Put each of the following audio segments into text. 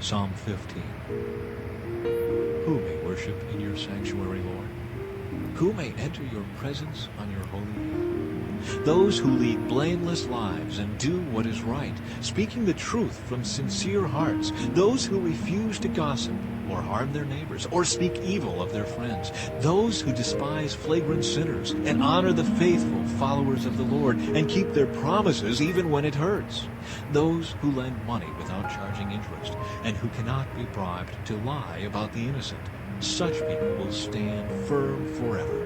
Psalm 15. Who may worship in your sanctuary, Lord? Who may enter your presence on your holy hill? Those who lead blameless lives and do what is right, speaking the truth from sincere hearts. Those who refuse to gossip or harm their neighbors or speak evil of their friends. Those who despise flagrant sinners and honor the faithful followers of the Lord and keep their promises even when it hurts. Those who lend money without charging interest and who cannot be bribed to lie about the innocent. Such people will stand firm forever.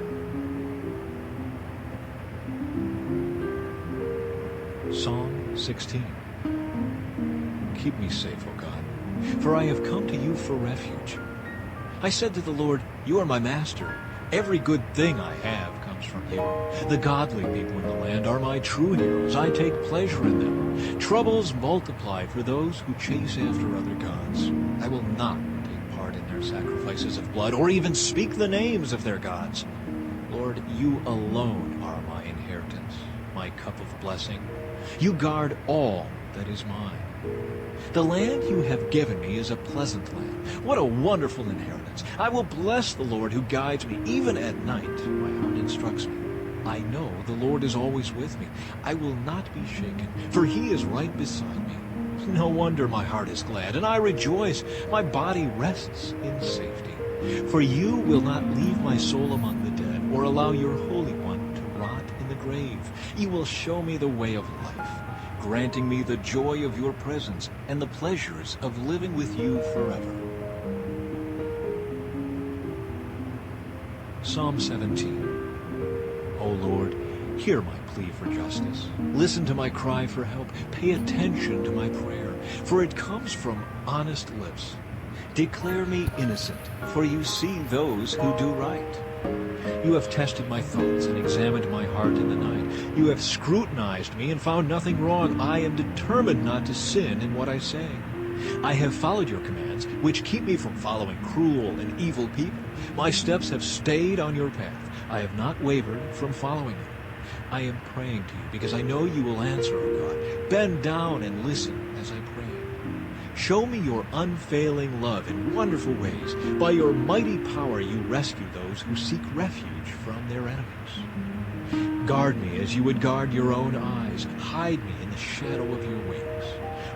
Psalm 16. Keep me safe, O God, for I have come to you for refuge. I said to the Lord, you are my master. Every good thing I have comes from you. The godly people in the land are my true heroes. I take pleasure in them. Troubles multiply for those who chase after other gods. I will not take part in their sacrifices of blood or even speak the names of their gods. Lord, you alone are my inheritance, my cup of blessing. You guard all that is mine. The land you have given me is a pleasant land. What a wonderful inheritance. I will bless the Lord who guides me. Even at night, my heart instructs me. I know the Lord is always with me. I will not be shaken, for he is right beside me. No wonder my heart is glad, and I rejoice. My body rests in safety. For you will not leave my soul among the dead, or allow your Holy One to rot in the grave. You will show me the way of life, granting me the joy of your presence and the pleasures of living with you forever. Psalm 17. O Lord, hear my plea for justice. Listen to my cry for help. Pay attention to my prayer, for it comes from honest lips. Declare me innocent, for you see those who do right. You have tested my thoughts and examined my heart in the night. You have scrutinized me and found nothing wrong. I am determined not to sin in what I say. I have followed your commands, which keep me from following cruel and evil people. My steps have stayed on your path. I have not wavered from following you. I am praying to you because I know you will answer, O God. Bend down and listen as I pray. Show me your unfailing love in wonderful ways. By your mighty power you rescue those who seek refuge from their enemies. Guard me as you would guard your own eyes. Hide me in the shadow of your wings.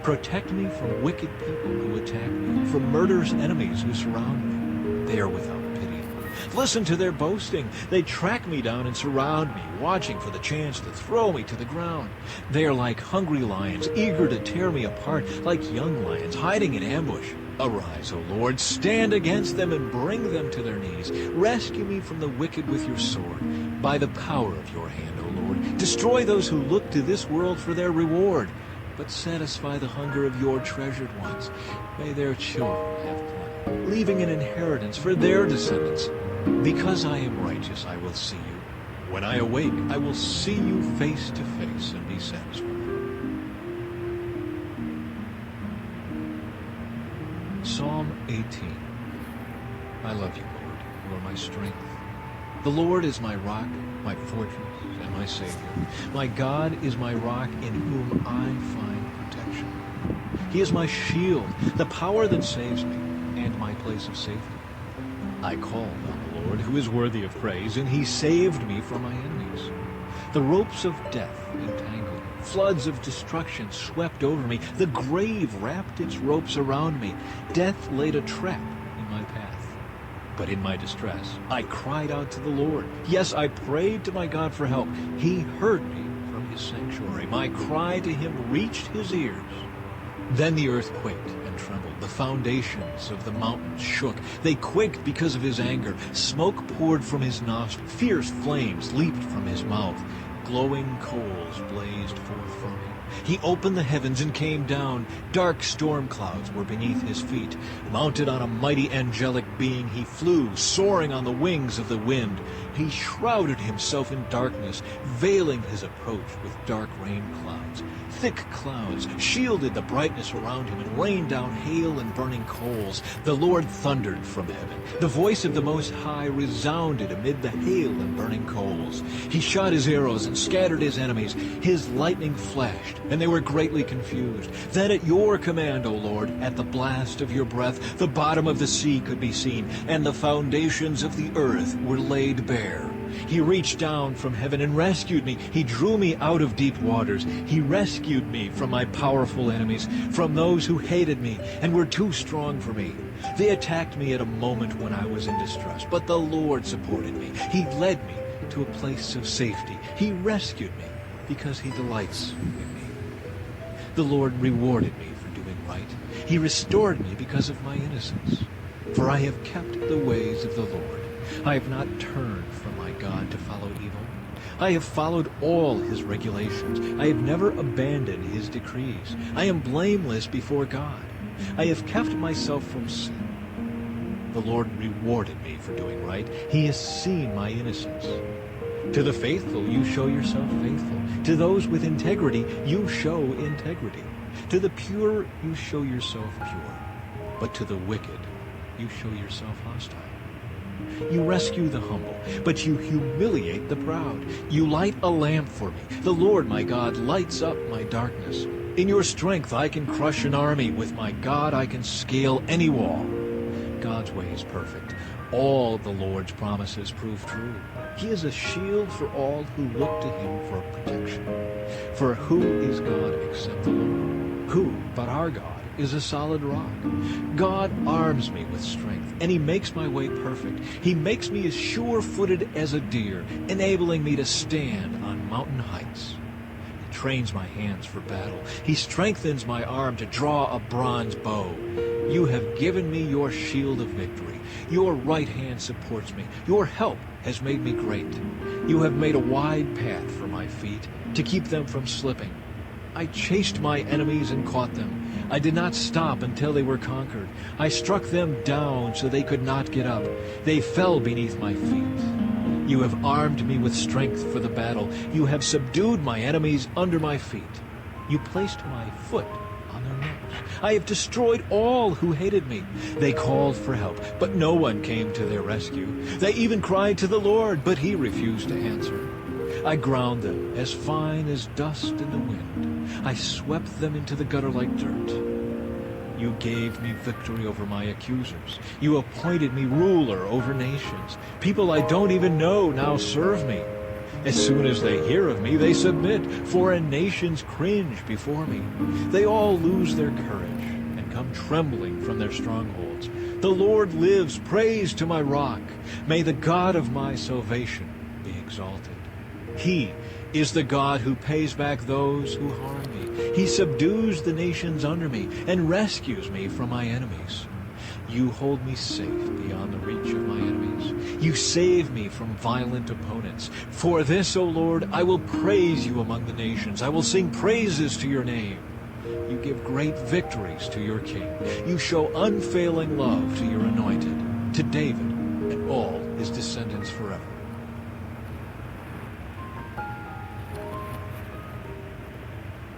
Protect me from wicked people who attack me, from murderous enemies who surround me. They are without pity. Listen to their boasting. They track me down and surround me, watching for the chance to throw me to the ground. They are like hungry lions, eager to tear me apart, like young lions hiding in ambush. Arise, O Lord, stand against them and bring them to their knees. Rescue me from the wicked with your sword. By the power of your hand, O Lord, destroy those who look to this world for their reward, but satisfy the hunger of your treasured ones. May their children have plenty, leaving an inheritance for their descendants. Because I am righteous, I will see you. When I awake, I will see you face to face and be satisfied. Psalm 18. I love you, Lord. You are my strength. The Lord is my rock, my fortress, and my Savior. My God is my rock in whom I find protection. He is my shield, the power that saves me, and my place of safety. I called on the Lord, who is worthy of praise, and he saved me from my enemies. The ropes of death entangled me. Floods of destruction swept over me. The grave wrapped its ropes around me. Death laid a trap in my path. But in my distress, I cried out to the Lord. Yes, I prayed to my God for help. He heard me from his sanctuary. My cry to him reached his ears. Then the earth quaked and trembled. The foundations of the mountains shook. They quaked because of his anger. Smoke poured from his nostrils. Fierce flames leaped from his mouth. Glowing coals blazed forth from him. He opened the heavens and came down. Dark storm clouds were beneath his feet. Mounted on a mighty angelic being, he flew, soaring on the wings of the wind. He shrouded himself in darkness, veiling his approach with dark rain clouds. Thick clouds shielded the brightness around him and rained down hail and burning coals. The Lord thundered from heaven. The voice of the Most High resounded amid the hail and burning coals. He shot his arrows and scattered his enemies. His lightning flashed perished, and they were greatly confused. Then at your command, O Lord, at the blast of your breath, the bottom of the sea could be seen, and the foundations of the earth were laid bare. He reached down from heaven and rescued me. He drew me out of deep waters. He rescued me from my powerful enemies, from those who hated me and were too strong for me. They attacked me at a moment when I was in distress, but the Lord supported me. He led me to a place of safety. He rescued me because he delights in me. The Lord rewarded me for doing right. He restored me because of my innocence. For I have kept the ways of the Lord. I have not turned from my God to follow evil. I have followed all his regulations. I have never abandoned his decrees. I am blameless before God. I have kept myself from sin. The Lord rewarded me for doing right. He has seen my innocence. To the faithful you show yourself faithful. To those with integrity you show integrity. To the pure you show yourself pure. But to the wicked you show yourself hostile. You rescue the humble, but you humiliate the proud. You light a lamp for me. The Lord my God lights up my darkness. In your strength I can crush an army. With my God I can scale any wall. God's way is perfect. All the Lord's promises prove true. He is a shield for all who look to him for protection. For who is God except the Lord? Who but our God is a solid rock? God arms me with strength, and he makes my way perfect. He makes me as sure-footed as a deer, enabling me to stand on mountain heights. He trains my hands for battle. He strengthens my arm to draw a bronze bow. You have given me your shield of victory. Your right hand supports me. Your help has made me great. You have made a wide path for my feet to keep them from slipping. I chased my enemies and caught them. I did not stop until they were conquered. I struck them down so they could not get up. They fell beneath my feet. You have armed me with strength for the battle. You have subdued my enemies under my feet. You placed my foot on their necks. I have destroyed all who hated me. They called for help, but no one came to their rescue. They even cried to the Lord, but he refused to answer. I ground them as fine as dust in the wind. I swept them into the gutter like dirt. You gave me victory over my accusers. You appointed me ruler over nations. People I don't even know now serve me. As soon as they hear of me, they submit. Foreign nations cringe before me. They all lose their courage and come trembling from their strongholds. The Lord lives. Praise to my rock. May the God of my salvation be exalted. He is the God who pays back those who harm me. He subdues the nations under me and rescues me from my enemies. You hold me safe beyond the reach of my enemies. You save me from violent opponents. For this, O Lord, I will praise you among the nations. I will sing praises to your name. You give great victories to your king. You show unfailing love to your anointed, to David and all his descendants forever.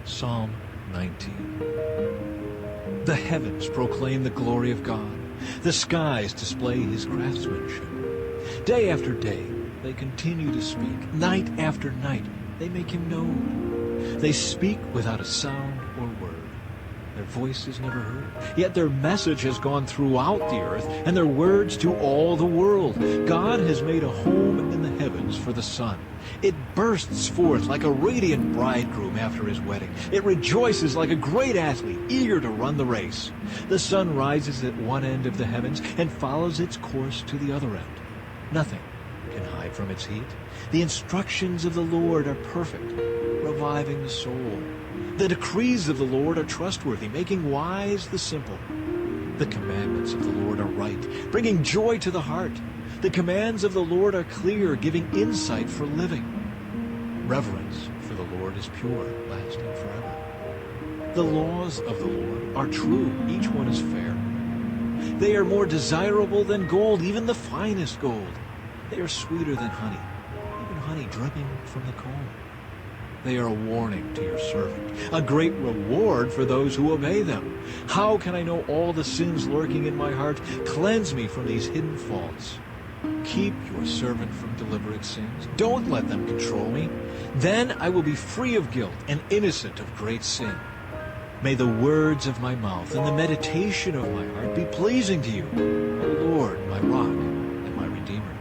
Psalm 19. The heavens proclaim the glory of God. The skies display his craftsmanship. Day after day, they continue to speak. Night after night, they make him known. They speak without a sound or word. Their voice is never heard. Yet their message has gone throughout the earth, and their words to all the world. God has made a home in the heavens for the sun. It bursts forth like a radiant bridegroom after his wedding. It rejoices like a great athlete, eager to run the race. The sun rises at one end of the heavens and follows its course to the other end. Nothing can hide from its heat. The instructions of the Lord are perfect, reviving the soul. The decrees of the Lord are trustworthy, making wise the simple. The commandments of the Lord are right, bringing joy to the heart. The commands of the Lord are clear, giving insight for living. Reverence for the Lord is pure, lasting forever. The laws of the Lord are true, each one is fair. They are more desirable than gold, even the finest gold. They are sweeter than honey, even honey dripping from the comb. They are a warning to your servant, a great reward for those who obey them. How can I know all the sins lurking in my heart? Cleanse me from these hidden faults. Keep your servant from deliberate sins. Don't let them control me. Then I will be free of guilt and innocent of great sin. May the words of my mouth and the meditation of my heart be pleasing to you, O Lord, my rock and my redeemer.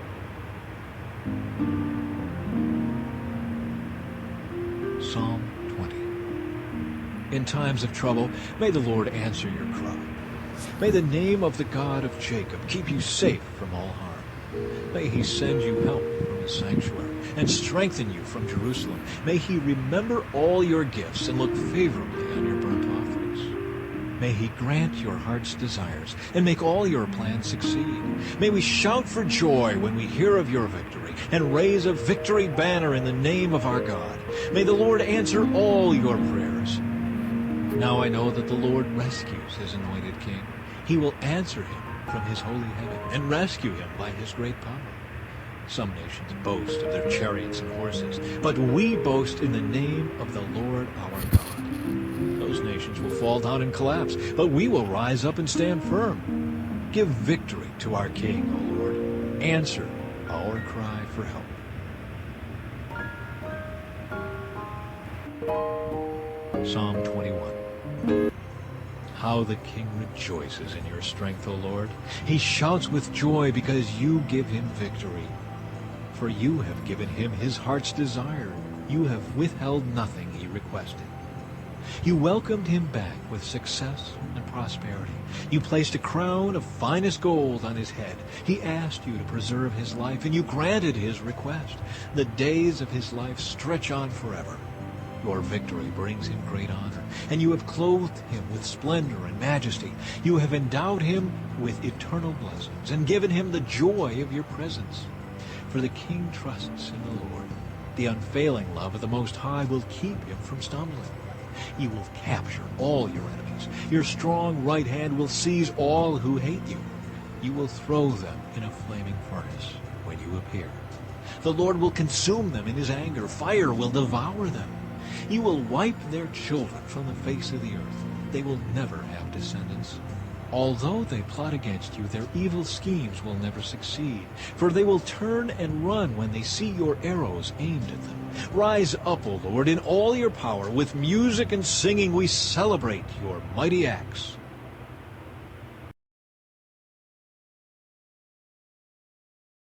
Psalm 20. In times of trouble, may the Lord answer your cry. May the name of the God of Jacob keep you safe from all harm. May he send you help from his sanctuary and strengthen you from Jerusalem. May he remember all your gifts and look favorably on your burnt offerings. May he grant your heart's desires and make all your plans succeed. May we shout for joy when we hear of your victory and raise a victory banner in the name of our God. May the Lord answer all your prayers. Now I know that the Lord rescues his anointed king. He will answer him from his holy heaven and rescue him by his great power. Some nations boast of their chariots and horses, but we boast in the name of the Lord our God. Those nations will fall down and collapse, but we will rise up and stand firm. Give victory to our King, O Lord. Answer our cry for help. Psalm 21. How the king rejoices in your strength, O Lord. He shouts with joy because you give him victory. For you have given him his heart's desire. You have withheld nothing he requested. You welcomed him back with success and prosperity. You placed a crown of finest gold on his head. He asked you to preserve his life, and you granted his request. The days of his life stretch on forever. Your victory brings him great honor, and you have clothed him with splendor and majesty. You have endowed him with eternal blessings and given him the joy of your presence. For the king trusts in the Lord. The unfailing love of the Most High will keep him from stumbling. You will capture all your enemies. Your strong right hand will seize all who hate you. You will throw them in a flaming furnace when you appear. The Lord will consume them in his anger. Fire will devour them. You will wipe their children from the face of the earth. They will never have descendants. Although they plot against you, their evil schemes will never succeed, for they will turn and run when they see your arrows aimed at them. Rise up, O Lord, in all your power. With music and singing we celebrate your mighty acts.